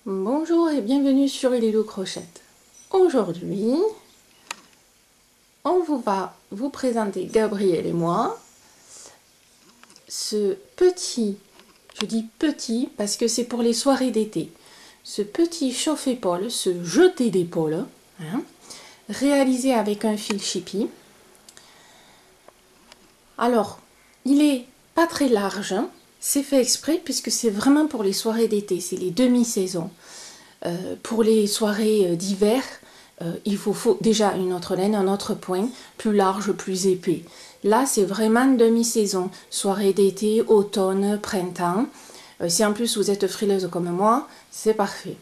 Bonjour et bienvenue sur Lilou Crochette. Aujourd'hui, on va vous présenter, Gabriel et moi, ce petit, je dis petit parce que c'est pour les soirées d'été, ce petit chauffe-épaule, ce jeté d'épaule, réalisé avec un fil Chippy. Alors, il est pas très large, c'est fait exprès puisque c'est vraiment pour les soirées d'été, c'est les demi-saisons. Pour les soirées d'hiver, il faut déjà une autre laine, un autre point, plus large, plus épais. Là, c'est vraiment demi-saison, soirée d'été, automne, printemps. Si en plus vous êtes frileuse comme moi, c'est parfait.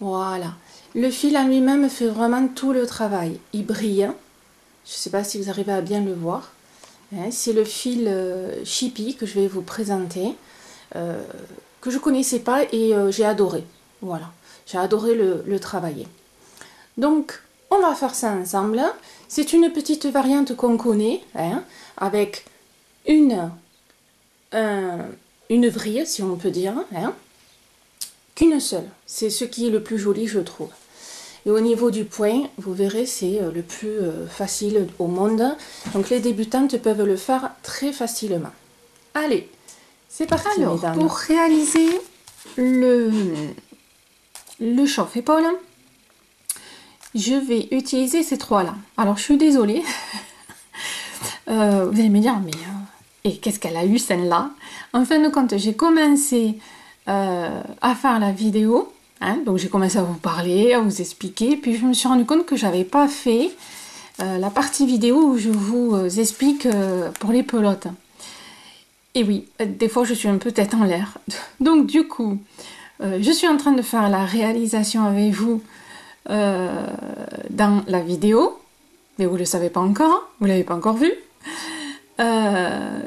Voilà. Le fil en lui-même fait vraiment tout le travail. Il brille. Je ne sais pas si vous arrivez à bien le voir. C'est le fil Chippy que je vais vous présenter, que je ne connaissais pas et j'ai adoré. Voilà, j'ai adoré le travailler. Donc, on va faire ça ensemble. C'est une petite variante qu'on connaît, avec une vrille, si on peut dire, qu'une seule. C'est ce qui est le plus joli, je trouve. Et au niveau du point, vous verrez, c'est le plus facile au monde. Donc, les débutantes peuvent le faire très facilement. Allez, c'est parti, mesdames. Pour réaliser le chauffe-épaule, je vais utiliser ces trois-là. Alors, je suis désolée. Vous allez me dire, mais et qu'est-ce qu'elle a eu celle-là? En fin de compte, j'ai commencé à faire la vidéo. Donc, j'ai commencé à vous parler, à vous expliquer. Puis, je me suis rendu compte que je n'avais pas fait la partie vidéo où je vous explique pour les pelotes. Et oui, des fois, je suis un peu tête en l'air. Donc, du coup, je suis en train de faire la réalisation avec vous dans la vidéo, mais vous ne le savez pas encore, vous ne l'avez pas encore vu.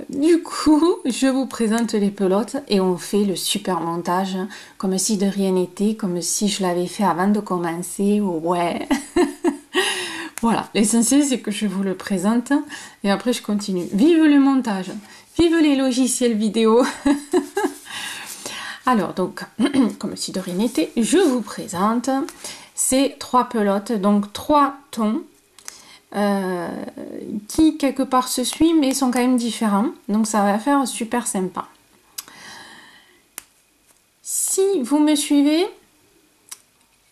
Du coup, je vous présente les pelotes et on fait le super montage, comme si de rien n'était, comme si je l'avais fait avant de commencer. Ouais. Voilà, l'essentiel c'est que je vous le présente et après je continue. Vive le montage, vive les logiciels vidéo. Alors donc, comme si de rien n'était, je vous présente ces trois pelotes, donc trois tons qui quelque part se suivent mais sont quand même différents. Donc ça va faire super sympa. Si vous me suivez,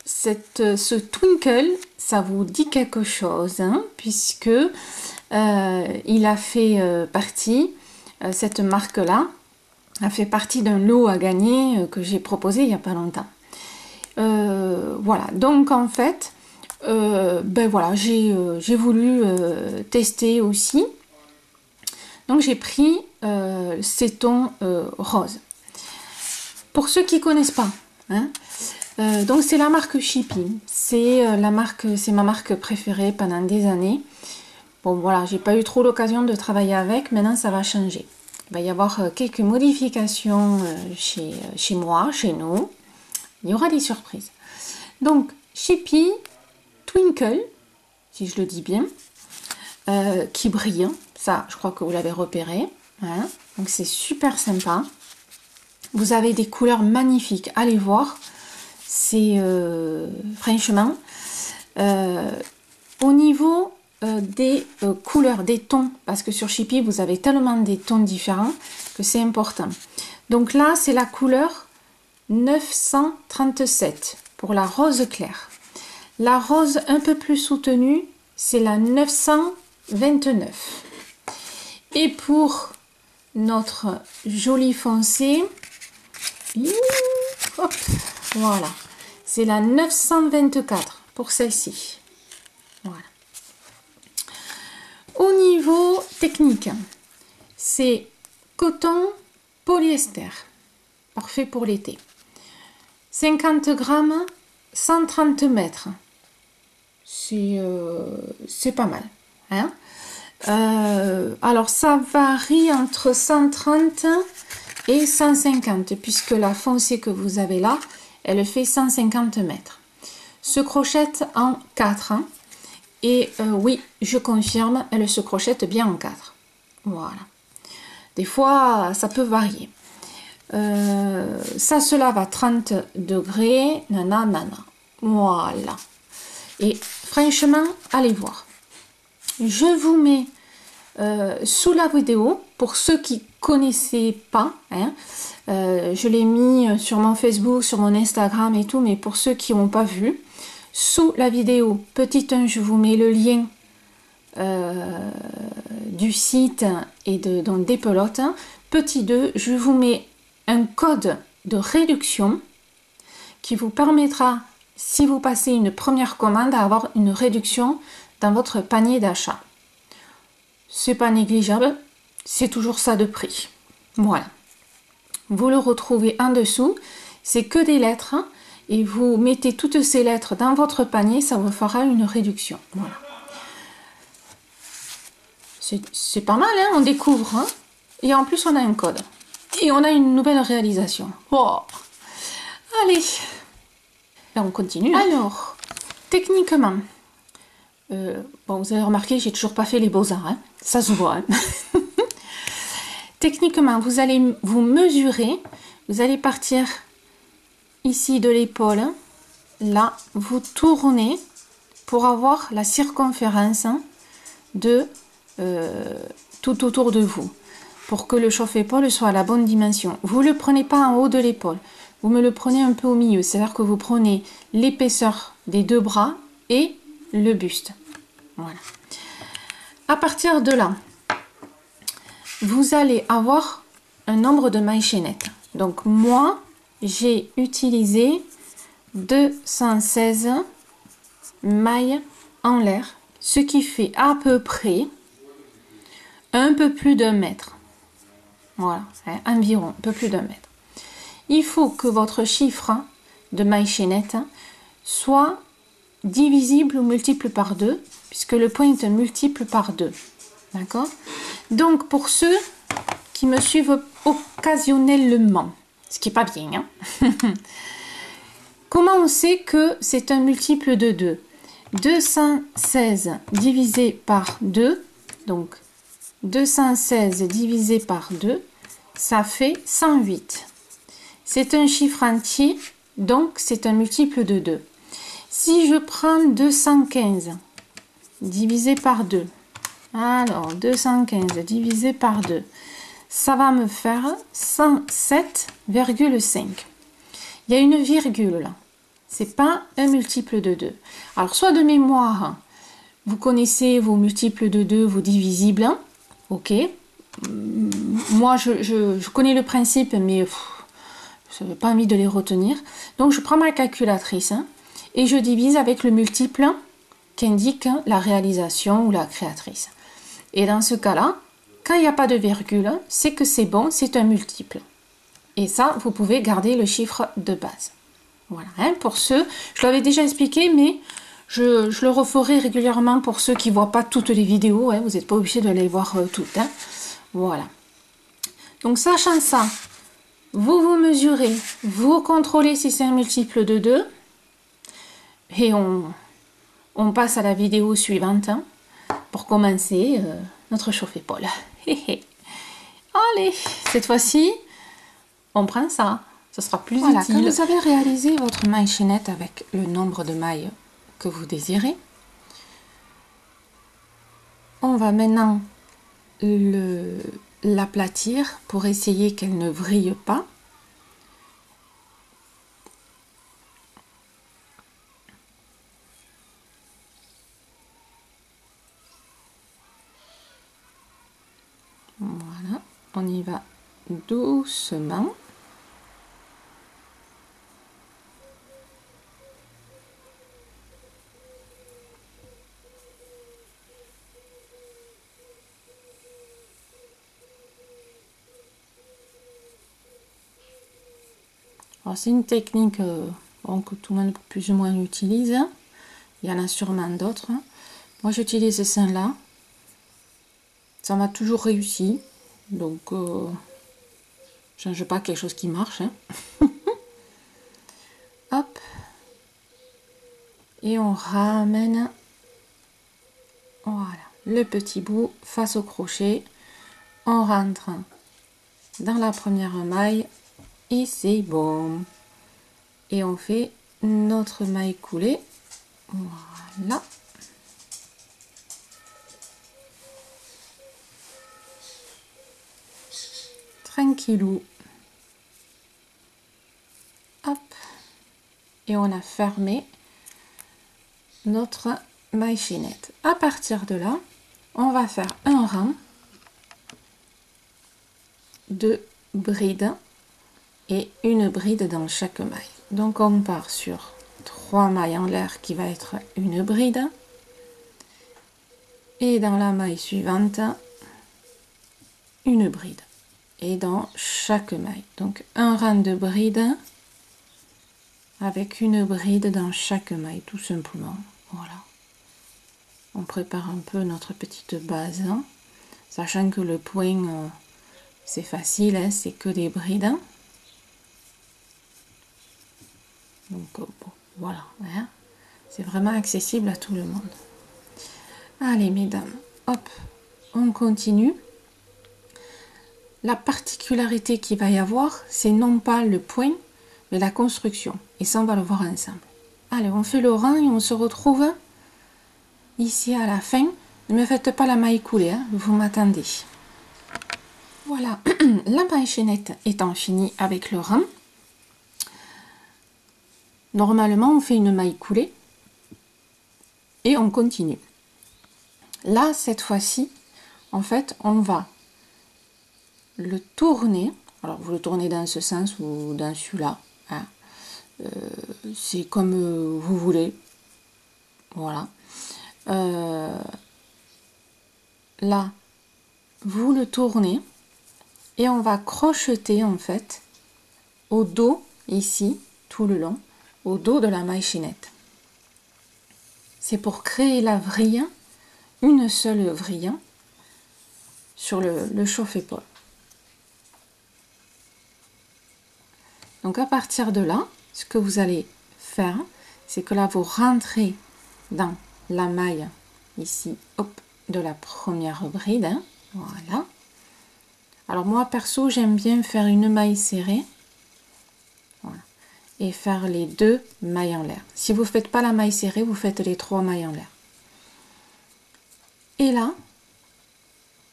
ce Twinkle, ça vous dit quelque chose, puisque il a fait partie, cette marque-là, a fait partie d'un lot à gagner que j'ai proposé il n'y a pas longtemps. Voilà, donc en fait, ben voilà, j'ai voulu tester aussi. Donc j'ai pris ces tons roses. Pour ceux qui ne connaissent pas, donc c'est la marque Chippy. C'est ma marque préférée pendant des années. Bon voilà, j'ai pas eu trop l'occasion de travailler avec. Maintenant ça va changer. Il va y avoir quelques modifications chez moi, chez nous. Il y aura des surprises. Donc Chippy Twinkle, si je le dis bien, qui brille. Ça, je crois que vous l'avez repéré. Donc c'est super sympa. Vous avez des couleurs magnifiques. Allez voir. C'est franchement au niveau des couleurs, des tons, parce que sur Chippy vous avez tellement des tons différents que c'est important. Donc là c'est la couleur 937 pour la rose claire. La rose un peu plus soutenue, c'est la 929. Et pour notre joli foncé, hop, voilà, c'est la 924 pour celle-ci. Voilà. Au niveau technique, c'est coton polyester, parfait pour l'été. 50 grammes, 130 mètres. C'est pas mal. Alors ça varie entre 130 et 150 puisque la foncée que vous avez là, elle fait 150 mètres. Se crochette en 4. Et oui, je confirme, elle se crochette bien en 4. Voilà. Des fois, ça peut varier. Ça se lave à 30 degrés, nanana. Voilà. Et franchement, allez voir. Je vous mets sous la vidéo, pour ceux qui connaissaient pas, hein, je l'ai mis sur mon Facebook, sur mon Instagram et tout, mais pour ceux qui n'ont pas vu, sous la vidéo, petit 1, je vous mets le lien du site et donc des pelotes. Petit 2, je vous mets un code de réduction qui vous permettra, si vous passez une première commande, d'avoir une réduction dans votre panier d'achat. C'est pas négligeable, c'est toujours ça de prix. Voilà. Vous le retrouvez en dessous, c'est que des lettres et vous mettez toutes ces lettres dans votre panier, ça vous fera une réduction. Voilà. C'est pas mal, hein, on découvre. Hein, et en plus, on a un code. Et on a une nouvelle réalisation. Oh. Allez, là on continue. Alors, techniquement, bon, vous avez remarqué, j'ai toujours pas fait les beaux-arts, hein, ça se voit. Hein. Techniquement, vous allez vous mesurer, vous allez partir ici de l'épaule, là, vous tournez pour avoir la circonférence de tout autour de vous, pour que le chauffe-épaule soit à la bonne dimension. Vous ne le prenez pas en haut de l'épaule, vous me le prenez un peu au milieu, c'est-à-dire que vous prenez l'épaisseur des deux bras et le buste. Voilà. À partir de là, vous allez avoir un nombre de mailles chaînettes. Donc moi, j'ai utilisé 216 mailles en l'air, ce qui fait à peu près un peu plus d'1 mètre. Voilà, hein, environ un peu plus d'1 mètre. Il faut que votre chiffre de mailles chaînettes soit divisible ou multiple par 2, puisque le point est un multiple par 2. D'accord? Donc, pour ceux qui me suivent occasionnellement, ce qui n'est pas bien, hein. Comment on sait que c'est un multiple de 2? 216 divisé par 2, donc 216 divisé par 2, ça fait 108. C'est un chiffre entier, donc c'est un multiple de 2. Si je prends 215 divisé par 2, alors 215 divisé par 2, ça va me faire 107,5. Il y a une virgule là. C'est pas un multiple de 2. Alors, soit de mémoire, vous connaissez vos multiples de 2, vos divisibles. Hein, ok. Moi, je connais le principe, mais je n'avais pas envie de les retenir. Donc, je prends ma calculatrice hein, et je divise avec le multiple qui indique la réalisation ou la créatrice. Et dans ce cas-là, quand il n'y a pas de virgule, c'est que c'est bon, c'est un multiple. Et ça, vous pouvez garder le chiffre de base. Voilà, hein, pour ceux, je l'avais déjà expliqué, mais je le referai régulièrement pour ceux qui ne voient pas toutes les vidéos. Hein, vous n'êtes pas obligé de les voir toutes. Hein, voilà. Donc, sachant ça, vous mesurez, vous contrôlez si c'est un multiple de 2. Et on passe à la vidéo suivante hein, pour commencer notre chauffe-épaule. Allez, cette fois-ci, on prend ça. Ce sera plus utile. Quand vous avez réalisé votre maille chaînette avec le nombre de mailles que vous désirez, on va maintenant l'aplatir pour essayer qu'elle ne vrille pas. Voilà, on y va doucement. C'est une technique que tout le monde plus ou moins utilise. Il y en a sûrement d'autres. Moi j'utilise celle-là. Ça m'a toujours réussi. Donc je ne change pas quelque chose qui marche. Hein. Hop. Et on ramène voilà, le petit bout face au crochet. On rentre dans la première maille et c'est bon. Et on fait notre maille coulée. Voilà. Tranquillou. Hop. Et on a fermé notre maille chaînette. À partir de là, on va faire un rang de brides et une bride dans chaque maille. Donc on part sur 3 mailles en l'air qui va être une bride, et dans la maille suivante une bride, et dans chaque maille, donc un rang de brides avec une bride dans chaque maille, tout simplement. Voilà, on prépare un peu notre petite base, hein, sachant que le point c'est facile, hein, c'est que des brides. Donc bon, voilà, hein, c'est vraiment accessible à tout le monde. Allez mesdames, hop, on continue. La particularité qu'il va y avoir, c'est non pas le point, mais la construction. Et ça, on va le voir ensemble. Allez, on fait le rang et on se retrouve ici à la fin. Ne me faites pas la maille coulée, hein, vous m'attendez. Voilà, la maille chaînette étant finie avec le rang. Normalement, on fait une maille coulée et on continue. Là, cette fois-ci, en fait, on va le tourner. Alors, vous le tournez dans ce sens ou dans celui-là, hein. C'est comme vous voulez. Voilà. Là, vous le tournez et on va crocheter en fait au dos, ici, tout le long, au dos de la maille chaînette. C'est pour créer la vrille, une seule vrille sur le chauffe-épaule. Donc à partir de là, ce que vous allez faire, c'est que là vous rentrez dans la maille ici, hop, de la première bride, hein, voilà. Alors moi perso, j'aime bien faire une maille serrée, voilà, et faire les 2 mailles en l'air. Si vous ne faites pas la maille serrée, vous faites les 3 mailles en l'air. Et là,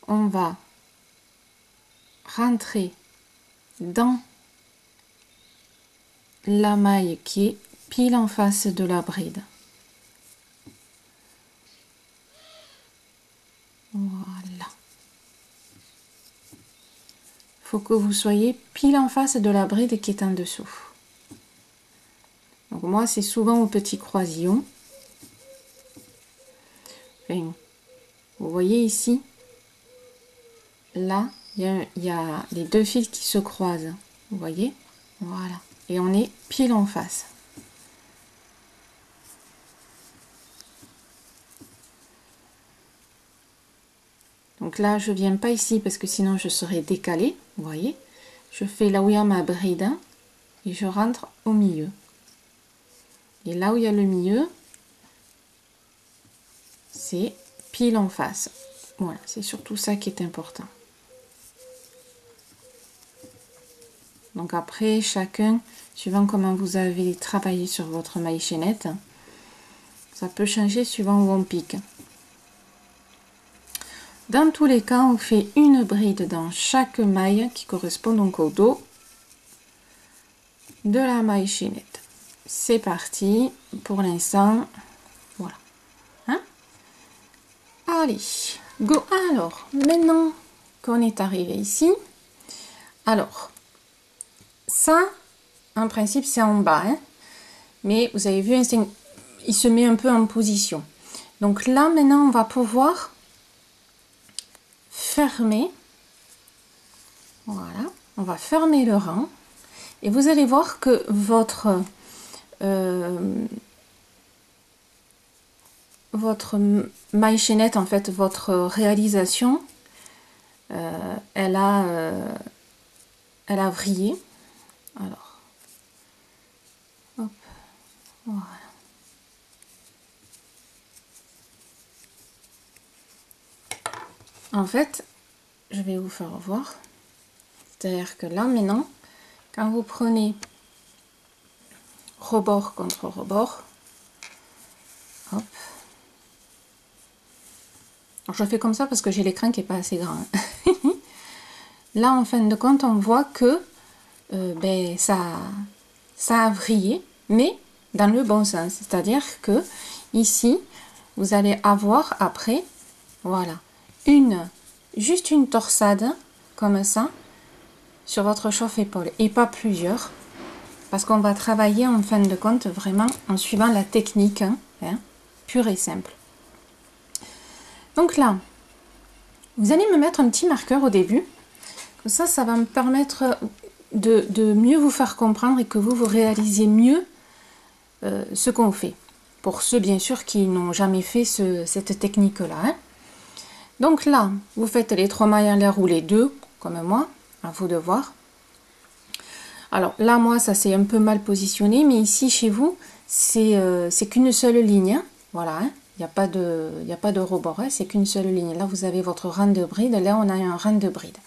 on va rentrer dans la maille qui est pile en face de la bride. Voilà. Il faut que vous soyez pile en face de la bride qui est en dessous. Donc moi, c'est souvent au petit croisillon. Enfin, vous voyez ici, là, il y a les 2 fils qui se croisent. Vous voyez? Voilà. Et on est pile en face. Donc là, je viens pas ici parce que sinon je serais décalée. Vous voyez? Je fais là où il y a ma bride et je rentre au milieu. Et là où il y a le milieu, c'est pile en face. Voilà, c'est surtout ça qui est important. Donc après, chacun, suivant comment vous avez travaillé sur votre maille chaînette, ça peut changer suivant où on pique. Dans tous les cas, on fait une bride dans chaque maille qui correspond donc au dos de la maille chaînette. C'est parti pour l'instant. Voilà. Hein? Allez, go. Alors, maintenant qu'on est arrivé ici, alors, ça, en principe, c'est en bas, hein, mais vous avez vu, il se met un peu en position. Donc là, maintenant, on va pouvoir fermer. Voilà, on va fermer le rang. Et vous allez voir que votre maille chaînette, en fait, votre réalisation, elle a vrillé. Alors, hop, voilà. En fait, je vais vous faire voir. C'est-à-dire que là, maintenant, quand vous prenez rebord contre rebord, hop. Alors je fais comme ça parce que j'ai l'écran qui n'est pas assez grand. Là, en fin de compte, on voit que ben, ça a vrillé, mais dans le bon sens. C'est-à-dire que ici, vous allez avoir après, voilà, juste une torsade, comme ça, sur votre chauffe-épaule, et pas plusieurs, parce qu'on va travailler en fin de compte vraiment en suivant la technique, pure et simple. Donc là, vous allez me mettre un petit marqueur au début, comme ça va me permettre de mieux vous faire comprendre et que vous réalisiez mieux ce qu'on fait. Pour ceux, bien sûr, qui n'ont jamais fait cette technique-là. Donc là, vous faites les 3 mailles en l'air ou les 2, comme moi, à vous de voir. Alors là, moi, ça s'est un peu mal positionné, mais ici, chez vous, c'est qu'une seule ligne. Voilà, il n'y a pas de rebord, c'est qu'une seule ligne. Là, vous avez votre rang de bride, là, on a un rang de bride.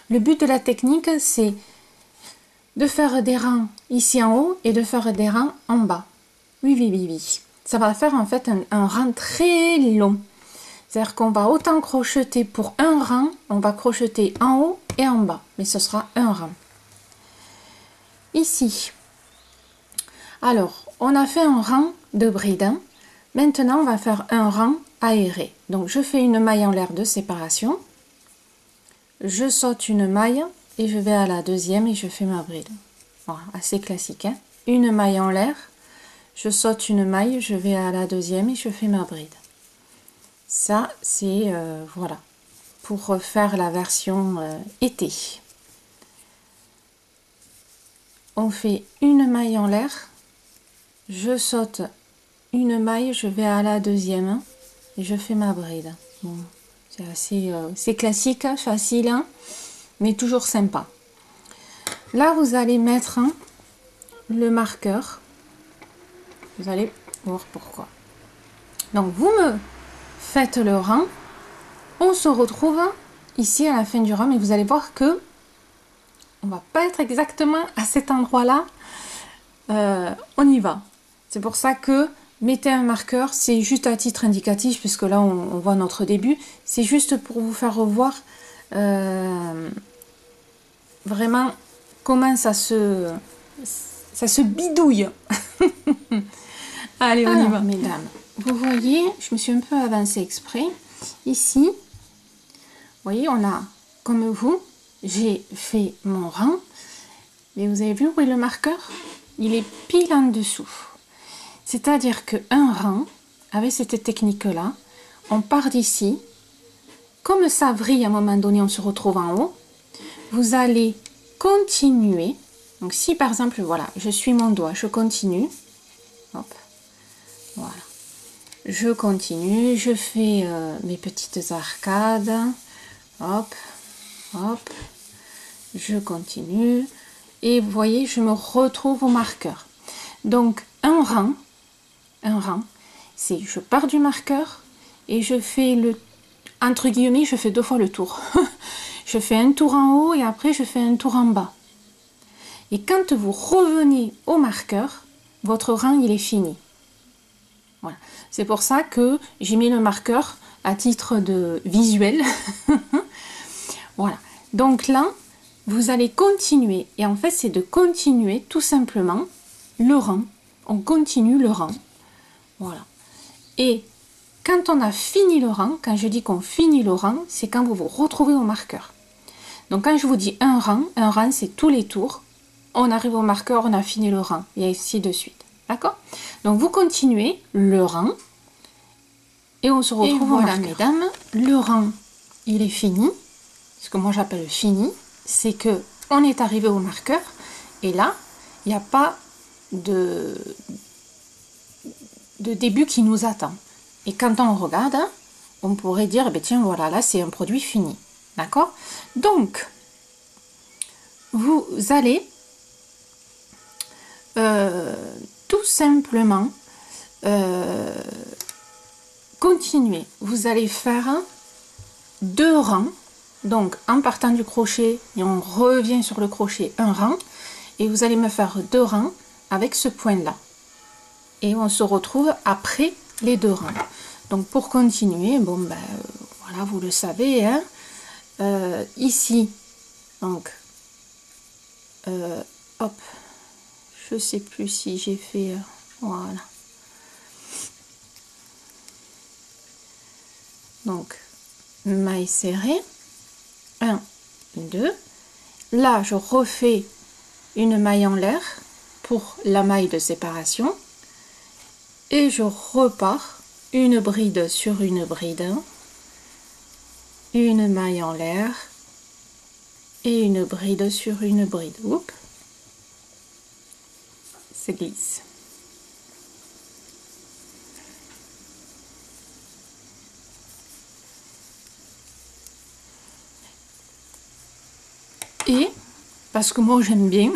Le but de la technique, c'est de faire des rangs ici en haut et de faire des rangs en bas. Oui. Ça va faire en fait un rang très long. C'est-à-dire qu'on va autant crocheter pour un rang, on va crocheter en haut et en bas, mais ce sera un rang. Ici, alors, on a fait un rang de bride. Maintenant, on va faire un rang aéré. Donc, je fais une maille en l'air de séparation. Je saute une maille et je vais à la deuxième et je fais ma bride. Voilà, assez classique. Une maille en l'air, je saute une maille, je vais à la deuxième et je fais ma bride. Ça, c'est, voilà, pour faire la version été. On fait une maille en l'air, je saute une maille, je vais à la deuxième et je fais ma bride. Bon, c'est assez c'est classique, facile, mais toujours sympa. Là, vous allez mettre le marqueur. Vous allez voir pourquoi. Donc, vous me faites le rang. On se retrouve ici à la fin du rang, mais vous allez voir que on va pas être exactement à cet endroit-là. On y va. C'est pour ça que mettez un marqueur, c'est juste à titre indicatif, puisque là on voit notre début. C'est juste pour vous faire revoir vraiment comment ça se bidouille. Allez, on y va. Mesdames, vous voyez, je me suis un peu avancée exprès. Ici, vous voyez, on a, comme vous, j'ai fait mon rang. Mais vous avez vu où est le marqueur? Il est pile en dessous. C'est-à-dire qu'un rang, avec cette technique-là, on part d'ici. Comme ça vrille à un moment donné, on se retrouve en haut. Vous allez continuer. Donc si par exemple, voilà, je suis mon doigt, je continue. Hop, voilà. Je continue, je fais mes petites arcades. Hop, hop. Je continue. Et vous voyez, je me retrouve au marqueur. Donc un rang, c'est je pars du marqueur et je fais entre guillemets, je fais 2 fois le tour. Je fais un tour en haut et après je fais un tour en bas. Et quand vous revenez au marqueur, votre rang il est fini. Voilà. C'est pour ça que j'ai mis le marqueur à titre de visuel. Voilà. Donc là, vous allez continuer. Et en fait, c'est de continuer tout simplement le rang. On continue le rang. Voilà. Et quand on a fini le rang, quand je dis qu'on finit le rang, c'est quand vous vous retrouvez au marqueur. Donc quand je vous dis un rang c'est tous les tours. On arrive au marqueur, on a fini le rang. Et ainsi de suite. D'accord? Donc vous continuez le rang. Et on se retrouve au marqueur. Mesdames, le rang, il est fini. Ce que moi j'appelle fini, c'est que on est arrivé au marqueur. Et là, il n'y a pas de début qui nous attend. Et quand on regarde, on pourrait dire, ben tiens, voilà, là, c'est un produit fini. D'accord? Donc, vous allez tout simplement continuer. Vous allez faire 2 rangs. Donc, en partant du crochet, et on revient sur le crochet, un rang. et vous allez me faire 2 rangs avec ce point là. Et on se retrouve après les 2 rangs. Donc pour continuer, bon ben voilà, vous le savez, hein, ici, donc, hop, je sais plus si j'ai fait, voilà. Donc, maille serrée, 1, 2. Là, je refais une maille en l'air pour la maille de séparation. Et je repars une bride sur une bride, une maille en l'air et une bride sur une bride. Oups, ça glisse. Et, parce que moi j'aime bien,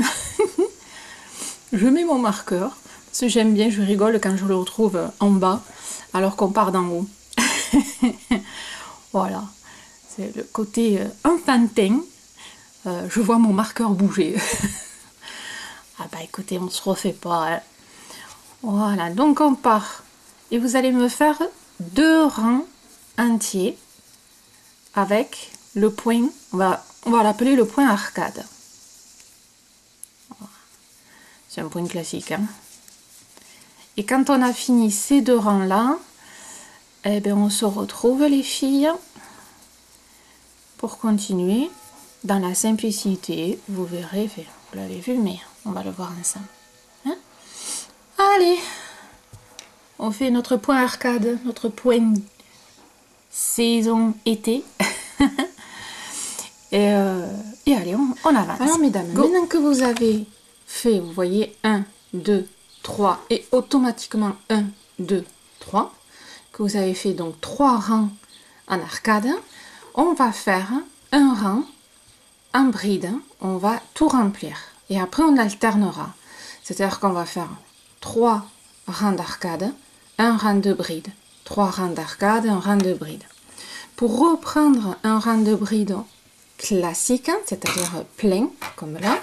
je mets mon marqueur, parce que j'aime bien, je rigole quand je le retrouve en bas, alors qu'on part d'en haut. Voilà, c'est le côté enfantin, je vois mon marqueur bouger. Ah bah écoutez, on se refait pas. Hein. Voilà, donc on part, et vous allez me faire 2 rangs entiers, avec le point, on va l'appeler le point arcade. C'est un point classique. Hein. Et quand on a fini ces 2 rangs là, eh bien on se retrouve les filles pour continuer dans la simplicité. Vous verrez, vous l'avez vu, mais on va le voir ensemble. Hein. Allez, on fait notre point arcade, notre point saison été. Et allez, on avance. Alors mesdames, maintenant que vous avez fait, vous voyez, 1, 2, 3 et automatiquement 1, 2, 3, que vous avez fait donc 3 rangs en arcade, on va faire un rang en bride, on va tout remplir et après on alternera. C'est-à-dire qu'on va faire 3 rangs d'arcade, un rang de bride, 3 rangs d'arcade, un rang de bride. Pour reprendre un rang de bride classique, c'est-à-dire plein, comme là,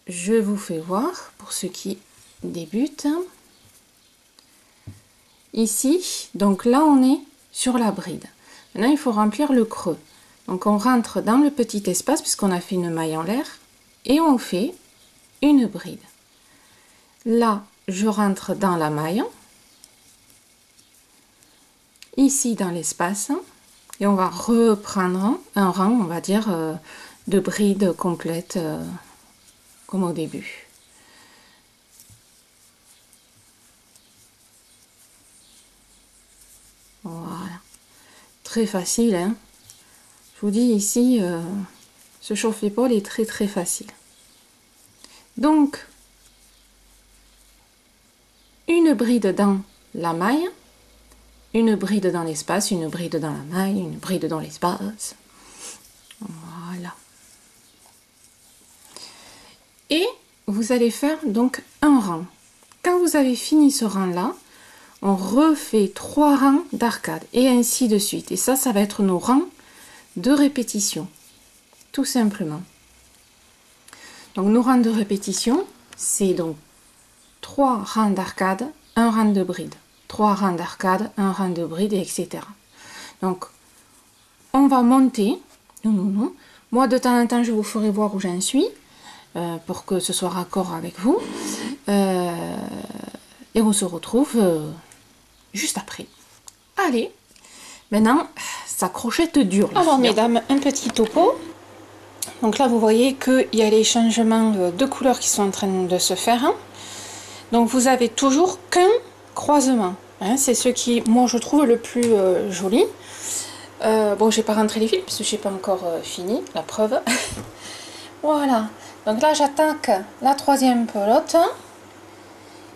je vous fais voir pour ceux qui débutent. Ici, donc là on est sur la bride. Maintenant il faut remplir le creux. Donc on rentre dans le petit espace puisqu'on a fait une maille en l'air et on fait une bride. Là, je rentre dans la maille, ici dans l'espace, et on va reprendre un rang, on va dire, de bride complète comme au début. Voilà. Très facile, hein. Je vous dis ici, ce chauffe-épaule est très très facile. Donc, une bride dans la maille, une bride dans l'espace, une bride dans la maille, une bride dans l'espace. Voilà. Et vous allez faire donc un rang. Quand vous avez fini ce rang-là, on refait 3 rangs d'arcade et ainsi de suite. Et ça va être nos rangs de répétition, tout simplement. Donc nos rangs de répétition, c'est donc 3 rangs d'arcade, un rang de bride, 3 rangs d'arcade, un rang de bride, etc. Donc on va monter. Moi de temps en temps je vous ferai voir où j'en suis pour que ce soit raccord avec vous. Et on se retrouve juste après. Allez, maintenant ça crochette dure. Alors mesdames, un petit topo. Donc là vous voyez qu'il y a les changements de couleurs qui sont en train de se faire. Donc vous avez toujours qu'un croisement. Hein, c'est ce qui, moi je trouve le plus joli. Bon, j'ai pas rentré les fils parce que j'ai pas encore fini, la preuve. Voilà. Donc là j'attaque la 3e pelote.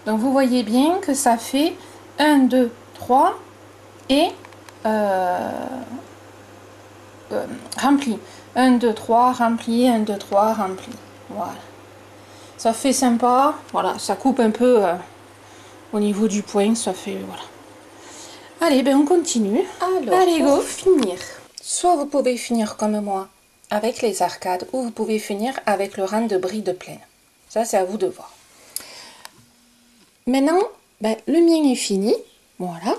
Donc vous voyez bien que ça fait 1, 2, 3 et rempli. 1, 2, 3, rempli, 1, 2, 3, rempli. Voilà. Ça fait sympa. Voilà, ça coupe un peu au niveau du point. Ça fait, voilà. Allez, ben on continue. Alors, allez, go, finir. Soit vous pouvez finir comme moi avec les arcades ou vous pouvez finir avec le rang de bride pleine. Ça, c'est à vous de voir. Maintenant, le mien est fini. Voilà.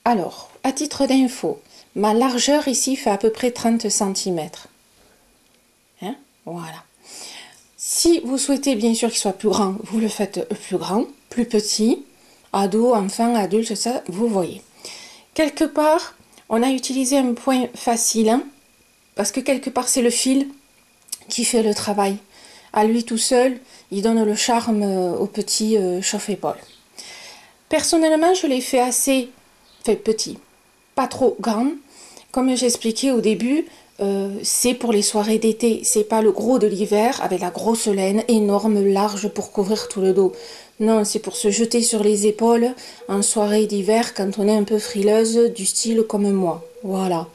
Alors, à titre d'info, ma largeur ici fait à peu près 30 cm. Hein? Voilà. Si vous souhaitez bien sûr qu'il soit plus grand, vous le faites plus grand, plus petit, ado, enfant, adulte, ça, vous voyez. Quelque part, on a utilisé un point facile, hein, parce que quelque part, c'est le fil qui fait le travail. À lui tout seul, il donne le charme au petit chauffe-épaule. Personnellement, je l'ai fait assez petit, pas trop grand. Comme j'expliquais au début, c'est pour les soirées d'été, c'est pas le gros de l'hiver avec la grosse laine énorme, large pour couvrir tout le dos. Non, c'est pour se jeter sur les épaules en soirée d'hiver quand on est un peu frileuse du style comme moi. Voilà.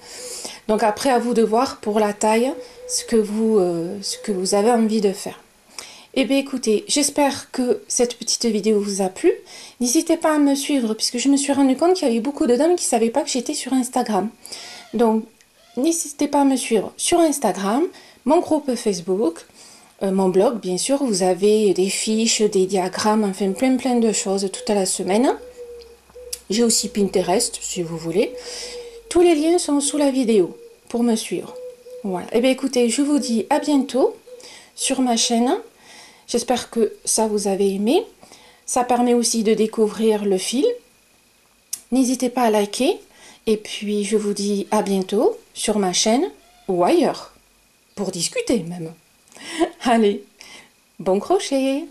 Donc après, à vous de voir pour la taille ce que vous avez envie de faire. Eh bien écoutez, j'espère que cette petite vidéo vous a plu. N'hésitez pas à me suivre puisque je me suis rendu compte qu'il y avait beaucoup de dames qui ne savaient pas que j'étais sur Instagram. Donc n'hésitez pas à me suivre sur Instagram, mon groupe Facebook, mon blog bien sûr. Vous avez des fiches, des diagrammes, enfin plein de choses toute la semaine. J'ai aussi Pinterest si vous voulez. Tous les liens sont sous la vidéo pour me suivre. Voilà. Eh bien écoutez, je vous dis à bientôt sur ma chaîne. J'espère que ça vous avez aimé. Ça permet aussi de découvrir le fil. N'hésitez pas à liker. Et puis je vous dis à bientôt sur ma chaîne ou ailleurs. Pour discuter même. Allez, bon crochet.